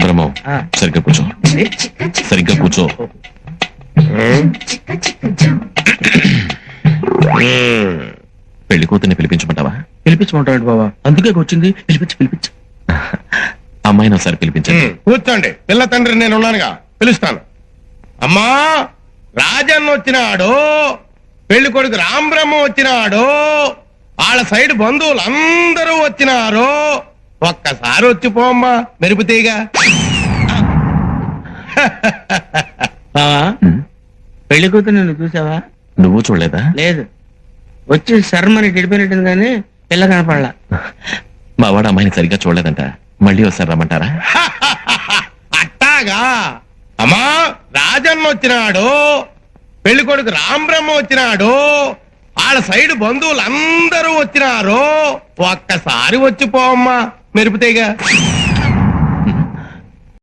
బ్రహ్మం సరిగ్గా కూర్చో, సరిగ్గా కూర్చో. పెళ్లి కూతుర్ని పిలిపించమంటావా? పిలిపించమంటాడు బాబా, అందుకే వచ్చింది. పిలిపించు. అమ్మాయిని ఒకసారి పిలిపించండి. కూర్చోండి, పిల్ల తండ్రి నేను ఉన్నానుగా, పిలుస్తాను. అమ్మా, రాజన్న వచ్చినాడు, పెళ్లి కొడుకు రాంబ్రహ్మ వచ్చినాడు, వాళ్ళ సైడ్ బంధువులు అందరూ వచ్చినారు. ఒక్కసారి వచ్చిపోమ్మా మెరుపుతీగా. బావా, పెళ్లి కూతురు నిన్ను చూసావా? నువ్వు చూడలేదా? లేదు, వచ్చి శర్మని గడిపోయినట్టుంది కానీ పిల్ల కనపడలా. మా వాడు అమ్మాయిని సరిగ్గా చూడలేదంట, మళ్ళీ ఒకసారి రమ్మంటారా? అట్టాగా. అమ్మా, రాజన్న వచ్చినాడు, పెళ్లి కొడుకు రాంబ్రహ్మ వచ్చినాడు, వాళ్ళ సైడ్ బంధువులు అందరూ వచ్చినారు. ఒక్కసారి వచ్చిపోమ్మా మెరుపుతీగా.